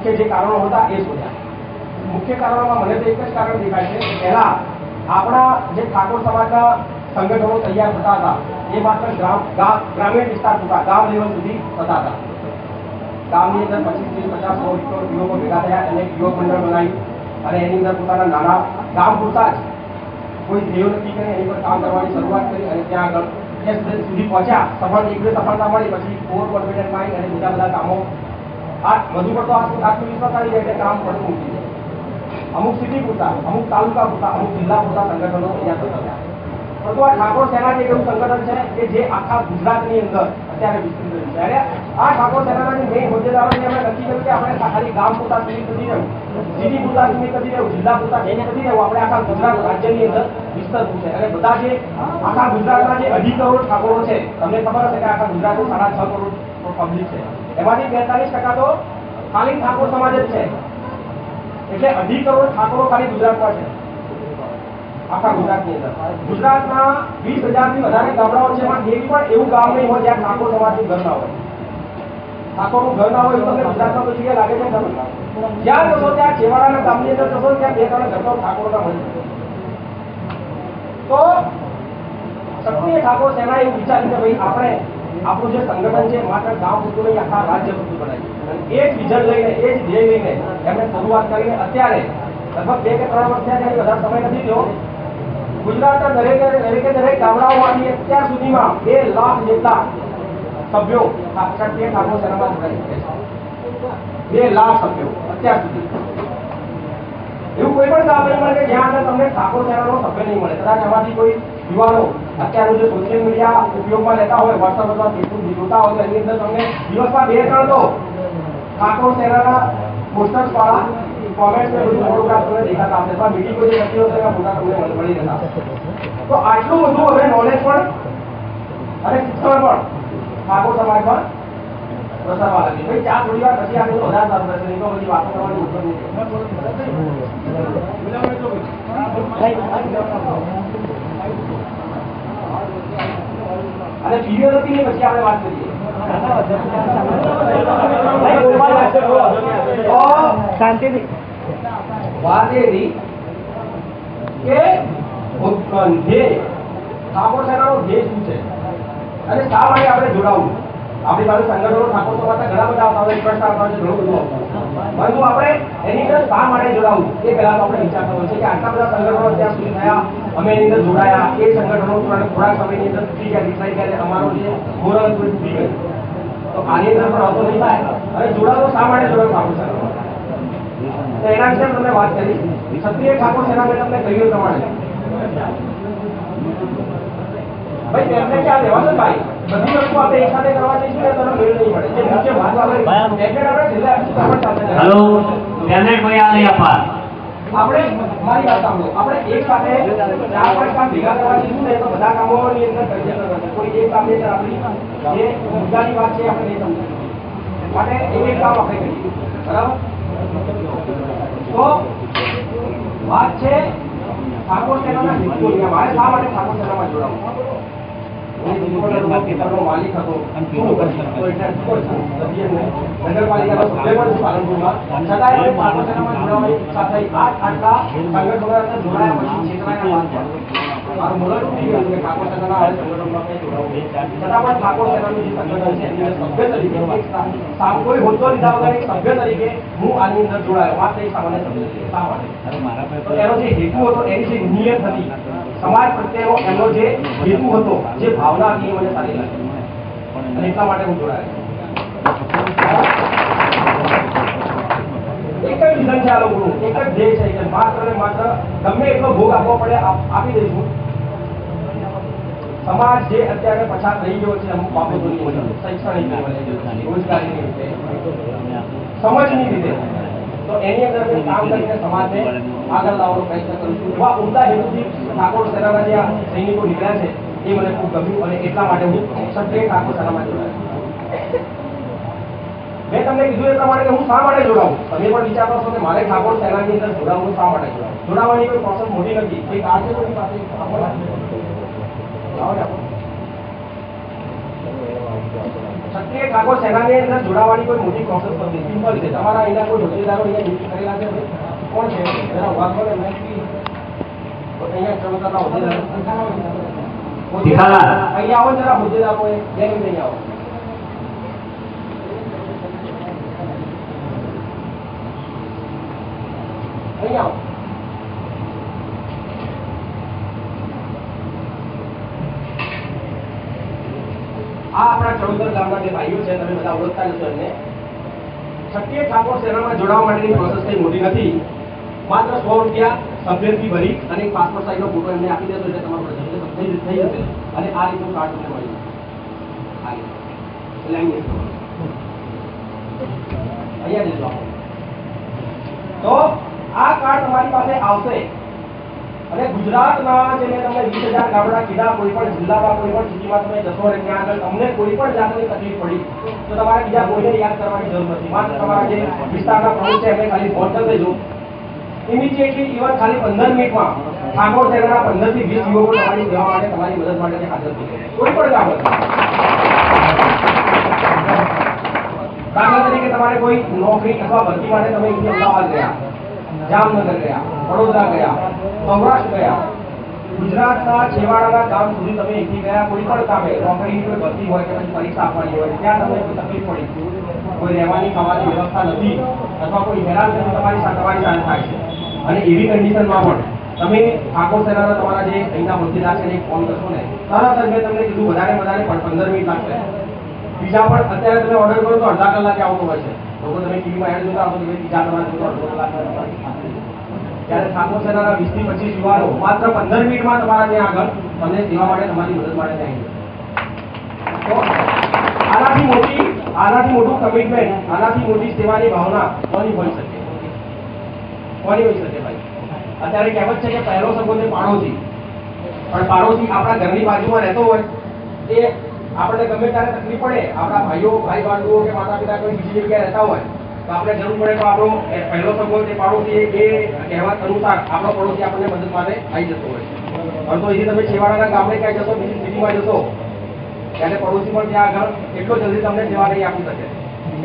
મુખ્ય જે કારણો હતા એ શોધ્યા. મુખ્ય કારણોમાં મને તો એક જ કારણ દેખાય છે કે પહેલા આપણા જે ઠાકોર સમાજના સંગઠનો તૈયાર થતા હતા એ માત્ર ગ્રામીણ વિસ્તાર પૂરતા ગામ લેવલ સુધી થતા હતા. ગામની અંદર 25-30-50 યુવકો ભેગા થયા અને યુવક મંડળ બનાવ્યું અને એની અંદર પોતાના નાના ગામ પૂરતા જ કોઈ ધ્યેય નક્કી કરી એની પર કામ કરવાની શરૂઆત કરી અને ત્યાં આગળ સુધી પહોંચ્યા. સફળતા મળી પછી ઓવર કોન્ફિડન્સ માઇન્ડ અને બીજા બધા કામો આ વધુ પડતો આત્મવિશ્વાસ આવી જાય એટલે કામ પડતું મૂકી જાય. અમુક સિટી પૂરતા, અમુક તાલુકા પૂરતા, અમુક જિલ્લા પૂરતા સંગઠનો તૈયાર થતા હતા. પરંતુ આ ઠાકોર સેના એક એવું સંગઠન છે કે જે આખા ગુજરાતની અંદર અત્યારે વિસ્તૃત રહ્યું છે. અને આ ઠાકોર સેનાના જે મેઇન હોદ્દેદારોને અમે નક્કી કર્યું કે આપણે ખાલી ગામ પૂરતા સીમિત નથી રહેવું, સિટી પૂરતા સીમિત નથી રહેવું, જિલ્લા પૂરતા સીમિત નથી રહેવું, આપણે આખા ગુજરાત રાજ્યની અંદર વિસ્તરવું છે. અને બધા જે આખા ગુજરાતના જે 2.5 કરોડ ઠાકોરો છે, તમને ખબર હશે કે આખા ગુજરાતમાં 6.5 કરોડ પબ્લિક છે, એમાંથી 42% તો ખાલી ઠાકોર સમાજ જ છે. એટલે 2.5 કરોડ ઠાકોરો ખાલી ગુજરાતમાં છે, આખા ગુજરાતની અંદર. ગુજરાતના 20,000થી વધારે ગામડાઓ છે, એમાં એક પણ એવું ગામ નહીં હોય જ્યાં ઠાકોર સમાજનું ઘર ના હોય. ઠાકોરનું ઘર ના હોય એવું તમને ગુજરાતમાં કોઈ જગ્યાએ લાગે છે ખરું? જ્યાં જશો ત્યાં છેવાડાના ગામની અંદર જશો ત્યાં 2-3 ઘર ઠાકોરના હોય. તો ક્ષત્રિય ઠાકોર સેના એવું વિચાર્યું કે ભાઈ આપણે આપણું જે સંગઠન છે માત્ર ગામ પૂરતું નહીં, આખા રાજ્ય પૂરતું બનાવીએ. એ જ વિઝન લઈને, એ જ ધ્યેય લઈને એમણે શરૂઆત કરીને અત્યારે લગભગ 2 કે 3 વર્ષ થયા, વધારે સમય નથી થયો, ગુજરાતના દરેક ગામડાઓમાંથી અત્યાર સુધીમાં 2 લાખ જેટલા સભ્યો ક્ષત્રિય ઠાકોર સેનામાં જોડાઈ છે. 2 લાખ સભ્યો અત્યાર સુધી. એવું કોઈ પણ ગામ નહીં મળે કે જ્યાં આગળ તમને ઠાકોર સેનાનો સભ્ય નહીં મળે. કદાચ આમાંથી કોઈ યુવાનો અત્યારનું જે સોશિયલ મીડિયા ઉપયોગમાં લેતા હોય, વોટ્સઅપ અથવા ફેસબુક જોતા હોય તો એની અંદર તમને દિવસમાં 2-3 તો ઠાકોર સેનાના પોસ્ટર્સ વાળા કોમેન્ટ્સ ને બધું ફોટોગ્રાફ તમને દેખાતા હશે, અથવા મીટિંગો જે થતી હોય એના ફોટા તમને મળી રહેતા. તો આટલું બધું હવે નોલેજ પણ અને શિક્ષણ પણ ઠાકોર સમાજમાં પ્રસારવા લાગી. ભાઈ ચા થોડી વાર પછી આપણે વધારે સારું રહેશે, નહીં તો બધી વાતો કરવાની ઉપર નહીં. અને પીરિયડ હતી પછી આપણે વાત કરીએ. શાંતિથી વાત એ હતી કે ઠાકોર સેનાનો ધ્યેય શું છે અને શા માટે આપણે જોડાવું. આપણી પાસે સંગઠનો ઠાકોર સમાજના ઘણા બધા આવતા હોય, પ્રશ્ન આવતા હોય, ઘણું બધું આવતું હોય, પરંતુ આપણે એની અંદર શા માટે જોડાવું એ પહેલા તો આપણે વિચારતા હોય છે કે આટલા બધા સંગઠનો ત્યાં સુધી થયા, અમે એની અંદર જોડાયા, એ સંગઠનો થોડાક સમયની અંદર તૂટી ગયા, ડિસાઈડ કરે અમારો જે મોરલ તૂટી ગયું. તો આની અંદર પણ આવતો નહીં થાય અને જોડાતો શા માટે જોડાવું ઠાકોર સેનામાં, તો એના વિશે તમને વાત કરી. ક્ષત્રિય ઠાકોર સેના મેં તમને કહ્યું પ્રમાણે ભાઈ તેમને ક્યાં લેવા છે ભાઈ, બધી વસ્તુ આપણે એક સાથે કરવા જઈશું ને તો મેળ નહીં મળે. જે મુખ્ય વાત આપણે જિલ્લા હેલો પેમેન્ટ કોઈ આ નહીં આપવા, આપણે મારી વાત સાંભળો, આપણે એક સાથે 4-5 કામ ભેગા કરવા જઈશું ને તો બધા કામોની અંદર કરી જશે. કોઈ એક કામની અંદર આપણી જે મુદ્દાની વાત છે આપણે નહીં સમજીશું માટે એક કામ આપણે કરીએ, બરાબર? તો વાત છે ઠાકોર સેનાના હિતોની. મારે શા માટે ઠાકોર સેનામાં જોડાવું? માલિક હતો નગરપાલિકાનો સભ્ય પણ પાલનપુરમાં, છતાંય ઠાકોર સેનામાં જોડાવાની ઈચ્છા થઈ. આટલા સંગઠનો અંદર જોડાયા પછી છેતરાયા વાત મારું મોડલ તૂટી ગયું કે ઠાકોર સેનાના હવે સંગઠનમાં કંઈ જોડાવું. છતાં પણ ઠાકોર સેનાનું જે સંગઠન છે એની અંદર સભ્ય તરીકે કોઈ હોદ્દો લીધા વગર એક સભ્ય તરીકે હું આની અંદર જોડાયો. વાત નહીં સામાન્ય સભ્ય તરીકે. શા માટે? એનો જે હેતુ હતો, એની જે નિયત હતી, સમાજ પ્રત્યેનો એમનો જે હેતુ હતો, જે ભાવના હતી એ મને સારી લાગી અને એટલા માટે હું જોડાયો. એક જ વિઝન છે આ લોકોનું, એક જ ધ્યેય છે કે માત્ર ને માત્ર ગમે એટલો ભોગ આપવો પડે આપી દઈશું. સમાજ જે અત્યારે પછાત રહી ગયો છે અમુક બાબતોની અંદર, શૈક્ષણિક રોજગારીની રીતે, સમજની રીતે, તો એની અંદર અમે કામ કરીને સમાજને આગળ લાવવાનો પ્રયત્ન કરીશું. એવા ઉમદા હેતુથી ઠાકોર સેનાના જે સૈનિકો નીકળ્યા છે એ મને ખૂબ ગમ્યું અને એટલા માટે હું ક્ષત્રિય ઠાકોર સેનામાં જોડાયો. મેં તમને કીધું એ પ્રમાણે કે હું શા માટે જોડાવું. તમે પણ વિચારો છો કે મારે ઠાકોર સેનાની અંદર જોડાવું, શા માટે જોડાવું? જોડાવાની કોઈ પ્રોસેસ મોટી નથી. એક આ છે કોની પાસે ક્ષત્રિય ક્ષત્રિય ઠાકોર સેનાની અંદર જોડાવાની કોઈ મોટી પ્રોસેસ નથી, સિમ્પલ છે. તમારા અહીંના કોઈ હોદ્દેદારો અહીંયા નિયુક્ત કરેલા છે? કોણ છે? જરા વાત કરો એમને. અહીંયા ચરોતરના હોદ્દેદારો અહીંયા આવો જરા, હોદ્દેદારો બે મિનિટ અહીંયા આવો. અહીંયા આવો. આ આપણા ચરોતર ગામના જે ભાઈઓ છે, તમે બધા ઓળખતા જશો એમને. ક્ષત્રિય ઠાકોર સેનામાં જોડાવા માટેની પ્રોસેસ કઈ મોટી નથી. માત્ર 100 રૂપિયા સભ્યથી ભરી અને પાસપોર્ટ સાઈઝનો ફોટો એમને આપી દેશો એટલે તમારું રજીસ્ટ્રેશન થઈ જશે અને આ રીતનું કાર્ડ તમને મળી જશે. અહીંયા જજો. તો આ કાર્ડ તમારી પાસે આવશે અને ગુજરાતના જે મેં તમને 20,000 ગામડા કીધા, કોઈ પણ જિલ્લામાં કોઈ પણ સિટીમાં તમે જશો અને ત્યાં આગળ તમને કોઈ પણ જાતની તકલીફ પડી તો તમારે બીજા કોઈને યાદ કરવાની જરૂર નથી. માત્ર તમારા જે વિસ્તારના પ્રમુખ છે એમને ખાલી ફોન કરી દેજો. ઇમિડિયેટલી ઇવન ખાલી 15 મિનિટમાં ઠાકોર સેનાના 15 થી 20 યુવકો તમારી સેવા માટે, તમારી મદદ માટે હાજર થઈ જશે. કોઈ પણ ગામ દાખલા તરીકે તમારે કોઈ નોકરી અથવા ભરતી માટે તમે અમદાવાદ ગયા, જામનગર ગયા, વડોદરા ગયા, સૌરાષ્ટ્ર ગયા, ગુજરાતના છેવાડાના ગામ સુધી તમે એકથી ગયા, કોઈ પણ કામે નોકરીની કોઈ ભરતી હોય કે પછી પરીક્ષા આપવાની હોય ત્યાં તમને કોઈ તકલીફ પડી, કોઈ રહેવાની ખાવાની વ્યવસ્થા નથી અથવા કોઈ હેરાન તમારી સાથે થાય છે અને એવી કન્ડિશનમાં પણ તમે ઠાકોર સેનાના તમારા જે અહીંના હોદ્દેદાર છે એને ફોન કરશો ને, તરત જ મેં તમને કીધું વધારે 15 મિનિટ લાગશે. બીજા પણ અત્યારે તમે ઓર્ડર કરો તો અડધા કલાકે આવતો હોય છે. લોકો તમે ટીવીમાં એડ જોતા હો તો બીજા તમારે જોતો અડધો કલાક, ત્યારે ઠાકોર સેનાના 20 થી 25 યુવાનો માત્ર 15 મિનિટમાં તમારા ત્યાં આગળ તમને સેવા માટે, તમારી મદદ માટે ત્યાં તો આનાથી મોટું કમિટમેન્ટ, આનાથી મોટી સેવાની ભાવના કોની હોઈ શકે? કોની હોઈ શકે ભાઈ? અત્યારે કહેવત છે કે પહેલો સંબંધ પાડોશી, પણ પાડોશી આપણા ઘરની બાજુમાં રહેતો હોય એ આપણે ગમે ત્યારે તકલીફ પડે, આપણા ભાઈઓ, ભાઈ બંધુઓ કે માતા પિતા કોઈ બીજી જગ્યાએ રહેતા હોય તો આપણે જરૂર પડે તો આપણો પહેલો સંબંધ એ પાડોશી, એ કહેવત અનુસાર આપણો પડોશી આપણને મદદ માટે આવી જતો હોય છે. પણ તો એથી તમે છેવાડાના ગામડે ક્યાંય જશો, બીજી સિટીમાં જશો ત્યારે પડોશી પણ ત્યાં આગળ એટલો જલ્દી તમને સેવા નહીં આપી શકે.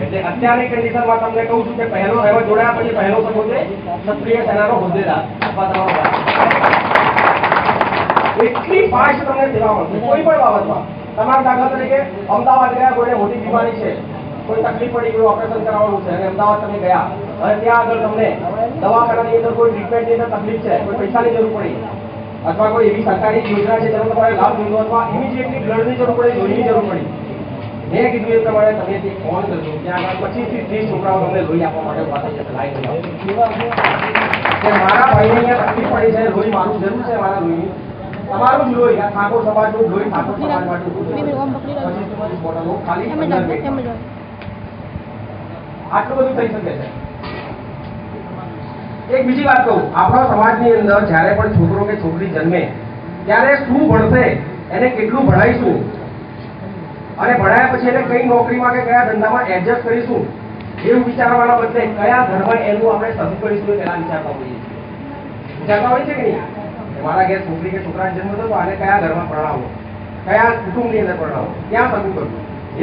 એટલે અત્યારની કન્ડિશનમાં તમને કહું છું કે પહેલો એવા જોડાયા પછી પહેલો સંબંધ ક્ષત્રિય સેનાનો હોદ્દેદાર અથવા તમારો એટલી ફાસ્ટ તમને સેવા મળશે કોઈ પણ બાબતમાં. તમારા દાખલા તરીકે અમદાવાદ ગયા, કોઈને મોટી બીમારી છે, કોઈ તકલીફ પડી, કોઈ ઓપરેશન કરાવવાનું છે અને અમદાવાદ તમે ગયા અને ત્યાં આગળ તમને દવાખાનાની અંદર કોઈ ટ્રીટમેન્ટની અંદર તકલીફ છે, કોઈ પૈસાની જરૂર પડી અથવા કોઈ એવી સરકારી યોજના છે જેનો તમારે લાભ લીધો અથવા ઇમિડિયેટલી બ્લડની જરૂર પડી, લોહીની જરૂર પડી, મેં કીધું એ પ્રમાણે તમે ફોન કરજો. ત્યાં આગળ 25 થી 30 છોકરાઓ તમને લોહી આપવા માટે ઉભા થઈ જશે. લાઈન મારા ભાઈને અહીંયા તકલીફ પડી છે, લોહી મારું જરૂર છે, મારા લોહીની, તમારું જ લોહી, આ ઠાકોર સમાજનું લોહી ઠાકોર સમાજ માટે ઉભું થઈ જશે. 25 બોટલો ખાલી 15 મિનિટ. આટલું બધું થઈ શકે છે. એક બીજી વાત કહું, આપણા સમાજની અંદર જ્યારે પણ છોકરો કે છોકરી જન્મે ત્યારે શું ભણશે, એને કેટલું ભણાવીશું અને ભણાયા પછી એને કઈ નોકરીમાં કે કયા ધંધામાં એડજસ્ટ કરીશું એવું વિચારવાના બદલે કયા ધર્મ એનું આપણે સહુ કરીશું એ પહેલા વિચારતા હોઈએ છીએ. વિચારતા હોય છે કે નહીં? મારા ઘેર છોકરી કે છોકરાને જન્મ થયો તો આને કયા ઘરમાં પરણાવો, કયા કુટુંબની અંદર પરણાવો, ક્યાં સગું કરવું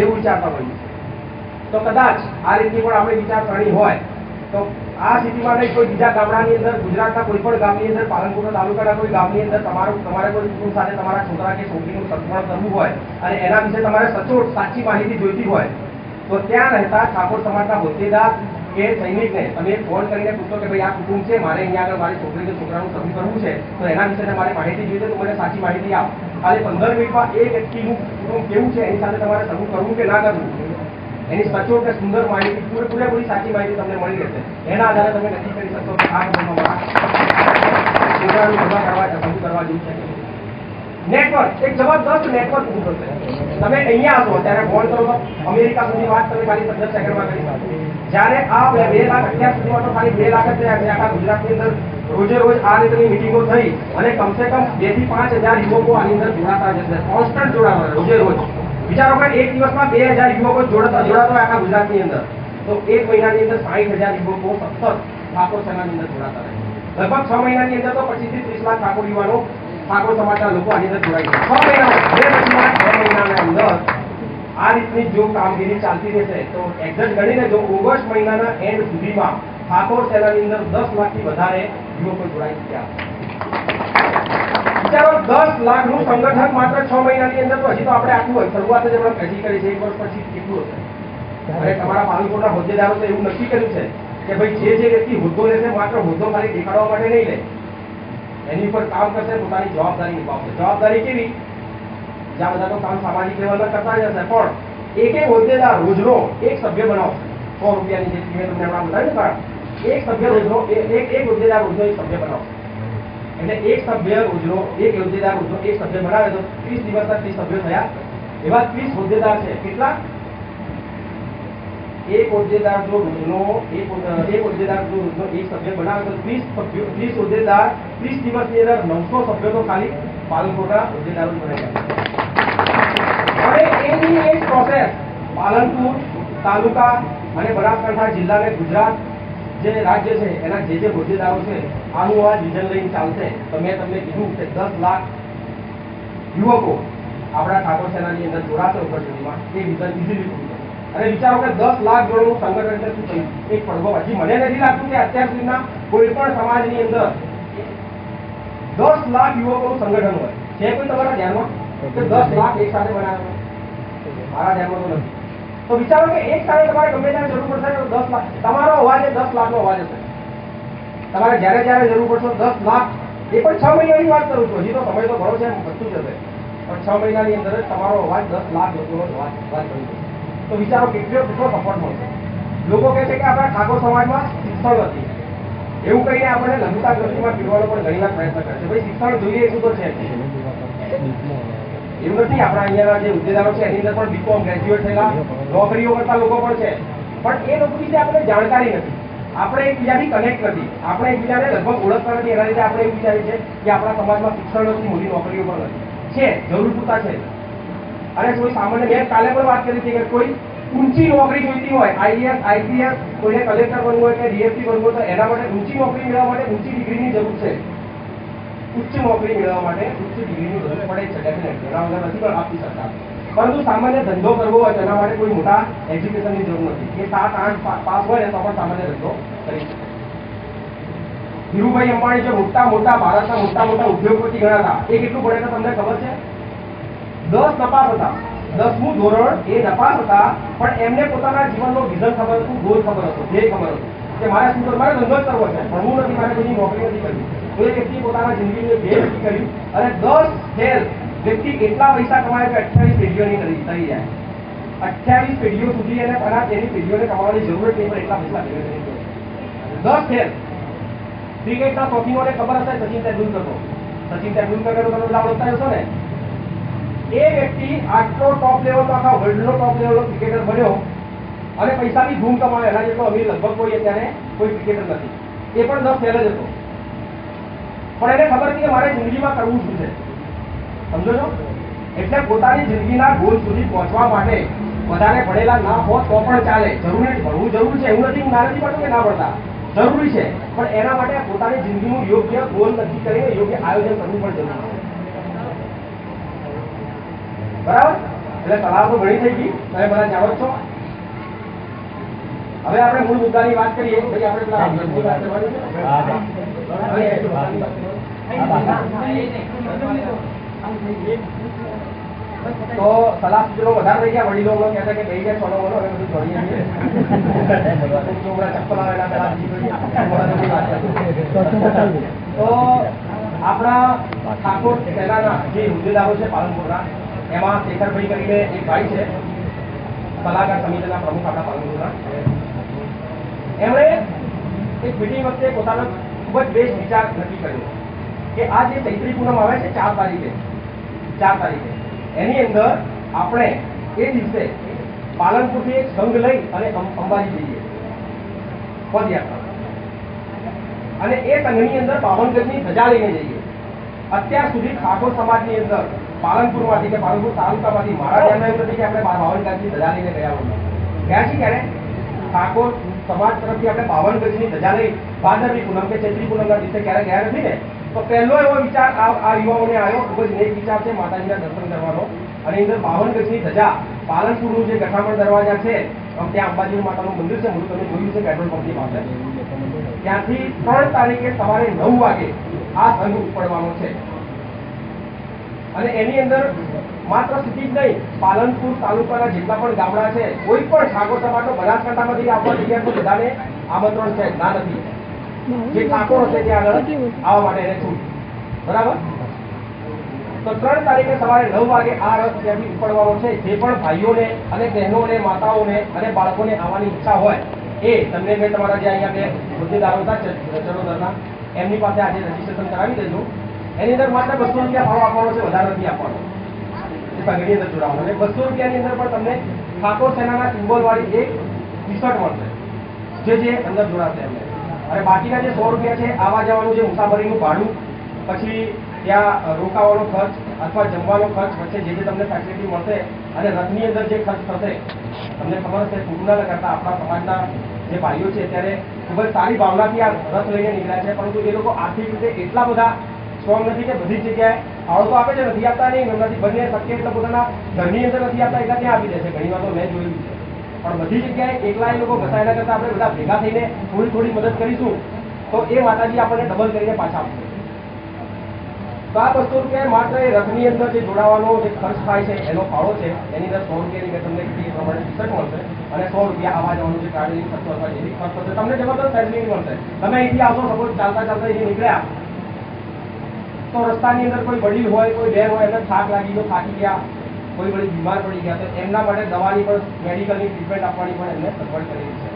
એવું વિચારતા હોઈએ છીએ. તો કદાચ આ રીતની પણ આપણે વિચારસરણી હોય તો આ સિટીમાં નહીં, કોઈ બીજા ગામડાની અંદર, ગુજરાતના કોઈ પણ ગામની અંદર, પાલનપુરના તાલુકાના કોઈ ગામની અંદર તમારે કોઈ કુટુંબ સાથે તમારા છોકરા કે છોકરીનું સગપણ કરવું હોય અને એના વિશે તમારે સચોટ સાચી માહિતી જોઈતી હોય તો ત્યાં રહેતા ઠાકોર સમાજના હોદ્દેદાર કે સૈનિકને તમે ફોન કરીને પૂછો કે ભાઈ આ કુટુંબ છે, મારે અહીંયા આગળ મારી છોકરી કે છોકરાનું સગું કરવું છે તો એના વિશે તમારે માહિતી જોઈએ તો મને સાચી માહિતી આપ. ખાલી 15 મિનિટમાં એ વ્યક્તિનું કુટુંબ કેવું છે, એની સાથે તમારે સગું કરવું કે ના કરવું એની સચોટ અને સુંદર માહિતી, પૂરેપૂરી સાચી માહિતી તમને મળી રહેશે. એના આધારે તમે નક્કી કરી શકશો કે આ કુટુંબમાં છોકરાનું સગા કરવા જેવું છે. નેટવર્ક, એક જબરદસ્ત નેટવર્ક ઊભું થશે. તમે અહીંયા હશો ત્યારે ફોન કરો તો અમેરિકા સુધી વાત તમે ખાલી 15 સેકન્ડમાં કરી શકો. જ્યારે આ 2 લાખ અત્યાર સુધીમાં તો ખાલી 2 લાખ જ થયા છે આખા ગુજરાતની અંદર રોજે રોજ આ રીતની મિટિંગો થઈ અને કમસે કમ 2 થી 5,000 યુવકો આની અંદર જોડાતા જશે, કોન્સ્ટન્ટ જોડાતા રોજે રોજ. વિચારો કે એક દિવસમાં 2,000 યુવકો જોડાતા હોય આખા ગુજરાતની અંદર તો એક મહિનાની અંદર 60,000 યુવકો સતત ઠાકોર સેનાની અંદર જોડાતા રહે. લગભગ 6 મહિનાની અંદર તો 25 થી 30 લાખ ઠાકોર યુવાનો ઠાકોર સમાજના લોકો આની અંદર જોડાઈ છે. 6 મહિનાના અંદર આ રીતની જો કામગીરી ચાલતી રહેશે તો એક્ઝેક્ટ ગણીને જો ઓગસ્ટ મહિનાના એન્ડ સુધીમાં ઠાકોર સેનાની અંદર 10 લાખથી વધારે યુવકો જોડાઈ ચૂક્યા વિચારો 10 લાખનું સંગઠન માત્ર 6 મહિનાની અંદર તો હજી તો આપણે આટલું હોય શરૂઆત જ આપણે હજી કરી છે 1 વર્ષ પછી કેટલું હશે અને તમારા પાલનપુરના હોદ્દેદારો તો એવું નક્કી કર્યું છે કે ભાઈ જે વ્યક્તિ હોદ્દો લેશે માત્ર હોદ્દો ખાલી દેખાડવા માટે નહીં લે એની પર કામ કરશે પોતાની જવાબદારી નિભાવશે જવાબદારી કેવી જ્યાં બધા તો કામ સામાજિક લેવલના કરતા જ હશે પણ એક હોદ્દેદાર રોજનો એક સભ્ય બનાવશે 100 રૂપિયાની જે મેં તમને હમણાં બતાવ્યું કારણ એક સભ્ય રોજનો એક હોદ્દેદાર રોજનો એક સભ્ય બનાવશે એટલે એક સભ્ય રોજનો એક હોદ્દેદાર રોજનો એક સભ્ય બનાવે તો 30 દિવસના 30 સભ્યો થયા એવા 30 હોદ્દેદાર છે કેટલા એક હોદ્દેદાર જો રોજનો એક હોદ્દેદાર જો રોજનો એક સભ્ય બનાવે તો 30 હોદ્દેદાર 30 દિવસની અંદર 900 સભ્યો તો ખાલી પાલનપુરના હોદ્દેદારો જ બની ગયા હવે એની એક પ્રોસેસ પાલનપુર તાલુકા અને બનાસકાંઠા જિલ્લાને ગુજરાત જે રાજ્ય છે એના જે હોદ્દેદારો છે આનું આ વિઝન લઈને ચાલશે તો મેં તમને કીધું કે 10 લાખ યુવકો આપણા ઠાકોર સેનાની અંદર જોડાશે ઉપર સુધીમાં એ વિઝન ઇઝીલી પૂરું થશે અને વિચારો કે 10 લાખ જોડનું સંગઠન એટલે શું થયું એક પડઘો હજી મને નથી લાગતું કે અત્યાર સુધીના કોઈ પણ સમાજની અંદર 10 લાખ યુવકોનું સંગઠન હોય છે કોઈ તમારા ધ્યાનમાં કે 10 લાખ એક સાથે બનાવ્યા મારા ધ્યાનમાં તો નથી તો વિચારો કે એક સાથે તમારે ગમે ત્યારે જરૂર પડશે તો 10 લાખ તમારો અવાજ એ 10 લાખનો અવાજ હશે તમારે જ્યારે જરૂર પડશે 10 લાખ એ પણ 6 મહિનાની વાત કરું છું હજી તો સમય તો ઘણો છે બધું જશે પણ 6 મહિનાની અંદર જ તમારો અવાજ 10 લાખ લોકોનો અવાજ કરી દે તો વિચારો કેટલો સપોર્ટ મળશે લોકો કહે છે કે આપણા ઠાકોર સમાજમાં શિક્ષણ નથી એવું કહીને આપણે લઘુતા ગતિમાં પીવાનો પણ ઘણીવાર પ્રયત્ન કરે છે ભાઈ શિક્ષણ જોઈએ એટલું તો છે એવું નથી આપણા અહીંયાના જે હોદ્દેદારો છે એની અંદર પણ બીકોમ ગ્રેજ્યુએટ થયેલા નોકરીઓ કરતા લોકો પણ છે પણ એ લોકો વિશે આપણે જાણકારી નથી આપણે એકબીજાથી કનેક્ટ નથી આપણે એકબીજાને લગભગ ઓળખતા નથી એના લીધે આપણે એવું વિચારીએ છીએ કે આપણા સમાજમાં શિક્ષણ નથી મોટી નોકરીઓ પણ નથી છે જરૂર પૂરતા છે અને કોઈ સામાન્ય મેં કાલે પણ વાત કરી હતી કે કોઈ ઊંચી નોકરી જોઈતી હોય આઈએએસ આઈપીએસ કોઈને કલેક્ટર બનવું હોય કે ડીએસપી બનવું હોય તો એના માટે ઊંચી નોકરી મેળવવા માટે ઊંચી ડિગ્રીની જરૂર છે ઉચ્ચ નોકરી મેળવવા માટે ઉચ્ચ ડિગ્રીની જરૂર પડે છે ડેફિનેટલી એના વગર નથી પણ આપી શકતા પરંતુ સામાન્ય ધંધો કરવો હોય તેના માટે કોઈ મોટા એજ્યુકેશનની જરૂર નથી એ 7-8 પાસ હોય ને તો પણ સામાન્ય ધંધો કરી શકે ધીરુભાઈ અંબાણી જે મોટા ભારતના મોટા ઉદ્યોગપતિ ગણાતા એ કેટલું ભણેલા તમને ખબર છે 10 નપાસ હતા 10મું ધોરણ એ નપાસ હતા પણ એમને પોતાના જીવનનો વિઝન ખબર હતું ગોલ ખબર હતો ધ્યેય ખબર હતું કે મારે શું મારે ધંધો જ કરવો છે ભણવું નથી મારે કોઈની નોકરી નથી કરવી તો એ વ્યક્તિ પોતાના જિંદગીનું ધ્યેય નક્કી કર્યું અને 10 ફેલ વ્યક્તિ એટલા પૈસા કમાય કે 28 પેઢીઓની થઈ જાય 28 પેઢીઓ સુધી એને કદાચ એની પેઢીઓને કમાવાની જરૂર નહીં પણ એટલા પૈસા ભેગા કરી 10 ફેલ ક્રિકેટના શોખીનોને ખબર હશે સચિન તેંડુલકરનો તમે બધા ઓળખતા હશો ને એ વ્યક્તિ આટલો ટોપ લેવલનો આખા વર્લ્ડનો ટોપ લેવલનો ક્રિકેટર બન્યો અને પૈસાની ધૂમ કમાવે એના જેટલો અમીર લગભગ કોઈ અત્યારે કોઈ ક્રિકેટર નથી એ પણ 10 ફેલ જ હતો પણ એને ખબર હતી કે મારે જિંદગીમાં કરવું શું છે સમજો છો એટલે પોતાની જિંદગીના ગોલ સુધી પહોંચવા માટે વધારે ભણેલા ના હોત તો પણ ચાલે જરૂરી ભણવું જરૂરી છે એવું નથી હું ના નથી પડતું કે ના ભણતા જરૂરી છે પણ એના માટે પોતાની જિંદગીનું યોગ્ય ગોલ નક્કી કરીને યોગ્ય આયોજન કરવું પણ જરૂરી છે બરાબર એટલે સલાહ તો ઘણી થઈ ગઈ તમે બધા જાણો છો હવે આપણે મૂળ મુદ્દાની વાત કરીએ પછી આપણે વાત તો સલાહ સૂચનો વધારે થઈ ગયા વડીલો કહેતા કે બે ગયા છોડો બોલો હવે બધું જોડીએ ચપ્પલ આવેલા પેલા તો આપણા ઠાકોર સેનાના જે હોદ્દેદારો છે પાલનપુરના એમાં શેખરભાઈ કરીને એક ભાઈ છે સલાહકાર સમિતિના પ્રમુખ આપણા પાલનપુરના એમણે એક મીટિંગ વખતે પોતાનો ખૂબ જ બેસ્ટ વિચાર નક્કી કર્યો કે આ જે ચૈત્રી પૂનમ આવે છે 4 તારીખે એની અંદર આપણે એ દિવસે પાલનપુરથી એક સંઘ લઈ અને અંબાજી જઈએ પદયાત્રા અને એ સંઘની અંદર 52 ગજની ધજા લઈને જઈએ અત્યાર સુધી ઠાકોર સમાજની અંદર પાલનપુરમાંથી કે પાલનપુર તાલુકામાંથી મારા ધ્યાનમાં એવું નથી કે આપણે 52 ગજની ધજા લઈને ગયા છીએ ક્યારે ઠાકોર સમાજ તરફથી આપણે 52 ગજની ધજા લઈ ભાદરવી પૂનમ કે ચૈત્રી પૂનમના દિવસે ક્યારે ગયા નથી ને તો પહેલો એવો વિચાર આ યુવાઓને આવ્યો, ખૂબ જ નેક વિચાર છે માતાજીના દર્શન કરવાનો. અને અંદર 52 ગજની ધજા, પાલનપુરનું જે ગઠામણ દરવાજા છે, ત્યાં અંબાજી માતાનું મંદિર છે, મોટું તમે જોયું છે પેટ્રોલ પંપની પાસે. ત્યાંથી 3 તારીખે સવારે 9 વાગે આ સંઘ ઉપડવાનો છે. અને એની અંદર માત્ર સિટી જ નહીં, પાલનપુર તાલુકાના જેટલા પણ ગામડા છે, કોઈ પણ ઠાકોર સમાજનો બનાસકાંઠામાંથી આવવા તૈયાર તો બધાને આમંત્રણ છે, ના નથી. જે ઠાકોર હશે ત્યાં આગળ આવવા માટે એને છૂટ. બરાબર? તો 3 તારીખે સવારે 9 વાગે આ રથ ત્યાંથી ઉપડવાનો છે. જે પણ ભાઈઓને અને બહેનોને, માતાઓને અને બાળકોને આવવાની ઈચ્છા હોય એ તમને મેં તમારા જે અહીંયા બે હોદ્દેદારો હતા ચરોતરના, એમની પાસે આજે રજીસ્ટ્રેશન કરાવી દેજો. એની અંદર માત્ર 200 રૂપિયા ભાવ આપવાનો છે, વધારે નથી આપવાનો. એ સંઘની અંદર જોડાવાનો. અને 200 રૂપિયાની અંદર પણ તમને ઠાકોર સેનાના સિમ્બોલ વાળી એક ટી શર્ટ મળશે, જે અંદર જોડાશે એમને. અને બાકીના જે 100 રૂપિયા છે આવવા જવાનું, જે મુસાફરીનું ભાડું, પછી ત્યાં રોકાવાનો ખર્ચ અથવા જમવાનો ખર્ચ વચ્ચે જે તમને ફેસિલિટી મળશે, અને રથની અંદર જે ખર્ચ થશે, તમને ખબર હશે ખોટું કરતા આપણા સમાજના જે ભાઈઓ છે ત્યારે ખૂબ જ સારી ભાવનાથી આ રથ લઈને નીકળ્યા છે, પરંતુ એ લોકો આર્થિક રીતે એટલા બધા સ્ટ્રોંગ નથી કે બધી જગ્યાએ ફાળો તો આપે છે, નથી આપતા નહીં, એમનાથી બંને શક્ય એટલે પોતાના ઘરની અંદર નથી આપતા, એટલા ત્યાં આપી દેશે. ઘણી વાર તો મેં જોયું છે. પણ બધી જગ્યાએ એકલા એ લોકો ઘસાયેલા કરતા આપણે બધા ભેગા થઈને થોડી મદદ કરીશું તો એ માતાજી આપણને ડબલ કરીને પાછા આપશે. તો આ 200 રૂપિયા માત્ર એ રથની અંદર જે જોડાવાનો જે ખર્ચ થાય છે એનો ફાળો છે. એની અંદર 100 રૂપિયાની મેં તમને કીધી પ્રમાણે ટી શર્ટ મળશે, અને 100 રૂપિયા આવવા જવાનું જે ટ્રાવેલિંગ ખર્ચો અથવા જે બી ખર્ચ થશે તમને જબરદસ્ત ફેસિલિટી મળશે. તમે અહીંથી આવશો, સપોઝ ચાલતા અહીંથી નીકળ્યા, તો રસ્તાની અંદર કોઈ વડીલ હોય, કોઈ બેન હોય, એમને થાક લાગી ગયો, થાકી ગયા, કોઈ વળી બીમાર પડી ગયા, તો એમના માટે દવાની પણ, મેડિકલની ટ્રીટમેન્ટ આપવાની પણ એમને સગવડ કરેલી છે.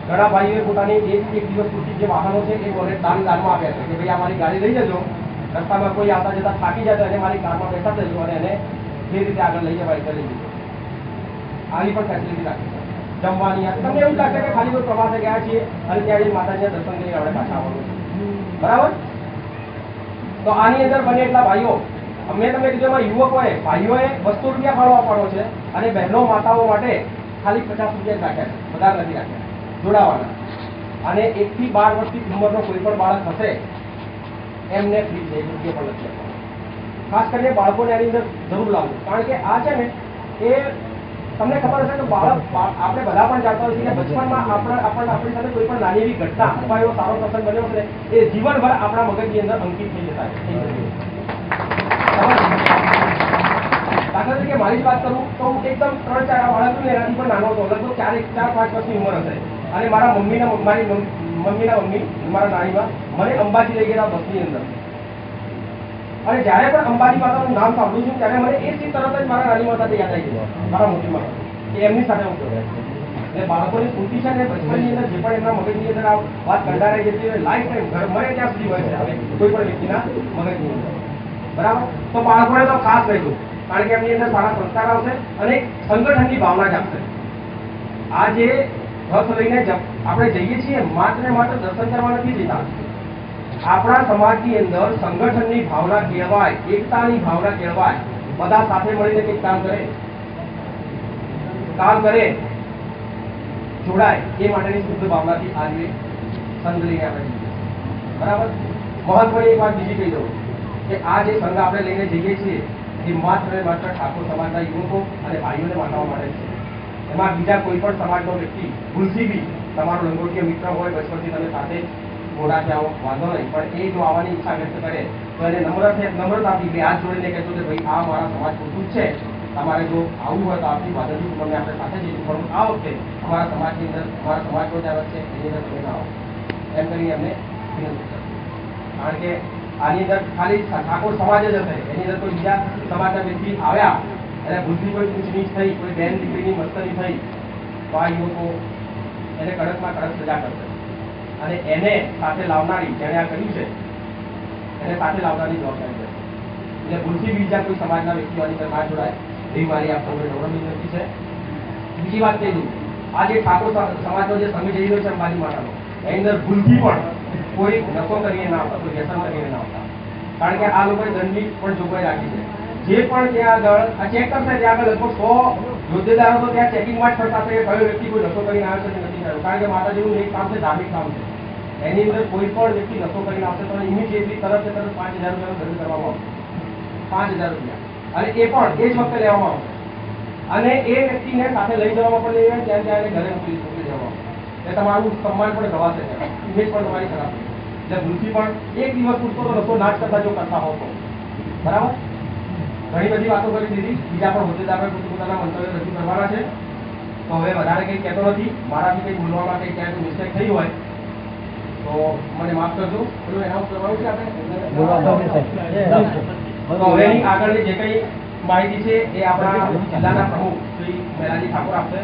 ઘણા ભાઈઓએ પોતાની એક દિવસ પૂરતી જે વાહનો છે એ મને દાનમાં આપ્યા છે કે ભાઈ અમારી ગાડી લઈ જજો, રસ્તામાં કોઈ આવતા જતા થાકી જાય તો એને મારી કારમાં બેઠા દેજો અને એને જે રીતે આગળ લઈ જવાય એટલે લઈ જજો. આવી પણ ફેસિલિટી રાખી છે. જમવાની તમને એવું લાગે કે ખાલી કોઈ પ્રવાસે ગયા છીએ અને ત્યાં જઈને માતાજીના દર્શન કરીને આપણે પાછા આવવાનું છે. બરાબર? તો આની અંદર બને એટલા ભાઈઓ, મેં તમને કીધું એમાં યુવકોએ, ભાઈઓએ 200 રૂપિયા ફાળો આપવાનો છે, અને બહેનો માતાઓ માટે ખાલી 50 રૂપિયા રાખ્યા છે, વધારે નથી રાખ્યા, જોડાવાના. અને 1 થી 12 વર્ષની ઉંમરનો કોઈ પણ બાળક હશે એમને ફ્રી છે, 1 રૂપિયા પણ નથી આપવાનો. ખાસ કરીને બાળકોને આની અંદર જરૂર લાવવું, કારણ કે આ છે ને એ તમને ખબર હશે કે બાળક, આપણે બધા પણ જાણતા હોય છે કે બચપનમાં આપણી સાથે કોઈ પણ નાની એવી ઘટના અથવા એવો સારો પ્રસંગ બન્યો છે એ જીવનભર આપણા મગજની અંદર અંકિત થઈ જતા હોય. દાખલા તરીકે મારી જ વાત કરું તો હું એકદમ 3-4 બાળક છું, એનાથી પણ નાનો હતો, લગભગ 4-5 વર્ષની ઉંમર હશે. અને મારા મમ્મી, મારા નાનીમાં મને અંબાજી લઈ ગયા બસની અંદર. અને જ્યારે પણ અંબાજી માતાનું નામ સાંભળું છું ત્યારે મને એ સીન તરત જ મારા નાની માતા યાદ આવી ગયો, મારા મોટી માતા, કે એમની સાથે હું જોડાય. એટલે બાળકોની સ્મૃતિ છે ને બચપનની અંદર જે પણ એમના મગજની અંદર આ વાત કંડારાઈ જતી હોય, લાઈફ ટાઈમ ઘર મળે ત્યાં સુધી હોય છે હવે કોઈ પણ વ્યક્તિના મગજની અંદર. બરાબર? તો બાળકોને તો ખાસ રહેજો, કારણ કે એમની અંદર સારા સંસ્કાર આવશે અને સંગઠનની ભાવના જાગશે. આ જે રથ લઈને આપણે જઈએ છીએ માત્ર ને માત્ર દર્શન કરવા નથી જતા, આપણા સમાજની અંદર સંગઠનની ભાવના કેળવાય, એકતાની ભાવના કેળવાય, બધા સાથે મળીને કંઈક કામ કરે, જોડાય, એ માટેની શુદ્ધ ભાવનાથી આજે સંઘ લઈને આપણે જઈએ. બરાબર? મહત્વની એક વાત બીજી કહી દઉં કે આ જે સંઘ આપણે લઈને જઈએ છીએ એ માત્ર ને માત્ર ઠાકોર સમાજના યુવકો અને ભાઈઓને માનવા માટે છે. એમાં બીજા કોઈ પણ સમાજનો વ્યક્તિ ભૂલથી બી તમારો લંગોટીય મિત્ર હોય, બચપનથી તમે સાથે ઘોડા જાઓ, વાંધો નહીં, પણ એ જો આવવાની ઈચ્છા વ્યક્ત કરે તો એને નમ્રતાથી હાથ જોડીને કહેતો કે ભાઈ આ મારા સમાજ પૂરતું જ છે, તમારે જો આવું હોય તો આપની વાદળી તમને આપણે સાથે જઈશું, પણ આ વખતે અમારા સમાજની અંદર, અમારા સમાજનો જે આવે છે એની અંદર તમે ના આવો, એમ કરીને એમને વિનંતી કરો. કારણ કે આની અંદર ખાલી ઠાકોર સમાજ જ હશે, એની અંદર કોઈ બીજા સમાજના વ્યક્તિ આવ્યા અને ભૂલથી કોઈ ઊંચ નીચ થઈ, કોઈ બેન દીકરીની મસ્તરી થઈ તો આ યુવકો એને કડકમાં કડક સજા કરશે. અને એને સાથે લાવનારી, જેણે આ કર્યું છે એને સાથે લાવનારી જવાબદારી છે. એટલે ભૂલથી બીજા કોઈ સમાજના વ્યક્તિઓની અંદર ના જોડાય એવી મારી આપ સૌને નમ્ર વિનંતી છે. બીજી વાત કહી દઉં, આ જે ઠાકોર સમાજનો જે સમય જઈ રહ્યો છે અંબાજી માતાનો, એની અંદર ભૂલથી પણ કોઈ નશો કરીને ના આવતા, કોઈ વ્યસન કરીને ના આવતા, કારણ કે આ લોકોએ દંડની પણ જોગવાઈ રાખી છે. જે પણ ત્યાં આગળ આ ચેક કરશે ત્યાં આગળ લગભગ 100 યોદ્ધેદારો તો ત્યાં ચેકિંગમાં જ ફરતા છે, કયો વ્યક્તિ કોઈ નશો કરીને આવ્યો છે કે નથી આવ્યો, કારણ કે માતાજીનું એક કામ છે, ધાર્મિક કામ છે. એની અંદર કોઈ પણ વ્યક્તિ નશો કરીને આવશે તો ઇમિડિયેટલી તરત ને તરત 5,000 રૂપિયાનો દંડ કરવામાં આવશે. 5,000 રૂપિયા. અને એ પણ એ જ વખતે લેવામાં આવશે. અને એ વ્યક્તિને સાથે લઈ જવામાં પણ નહીં આવે, ત્યાં ત્યાં એને ઘરે મોકલી દેવામાં આવશે. એ તમારું સન્માન પણ ગવાશે, ઇમેજ પણ તમારી ખરાબ થશે. એટલે ભૂલથી પણ એક દિવસ પૂરતો તો નશો ના જ કરતા જો કરતા હોવ તો. બરાબર? ઘણી બધી વાતો કરી દીધી. બીજા પણ હોદ્દેદારો પોતાના મંતવ્ય રજૂ કરવાના છે. તો હવે વધારે કંઈ કહેતો નથી. મારાથી કંઈ બોલવામાં કંઈ ક્યાંય મિસ્ટેક થઈ હોય તો મને માફ કરજો. પેલું એનાઉન્સ કરવાનું છે આપણે. તો હવેની આગળની જે કંઈ માહિતી છે એ આપણા જિલ્લાના પ્રમુખ શ્રી મેલાજી ઠાકોર આપશે.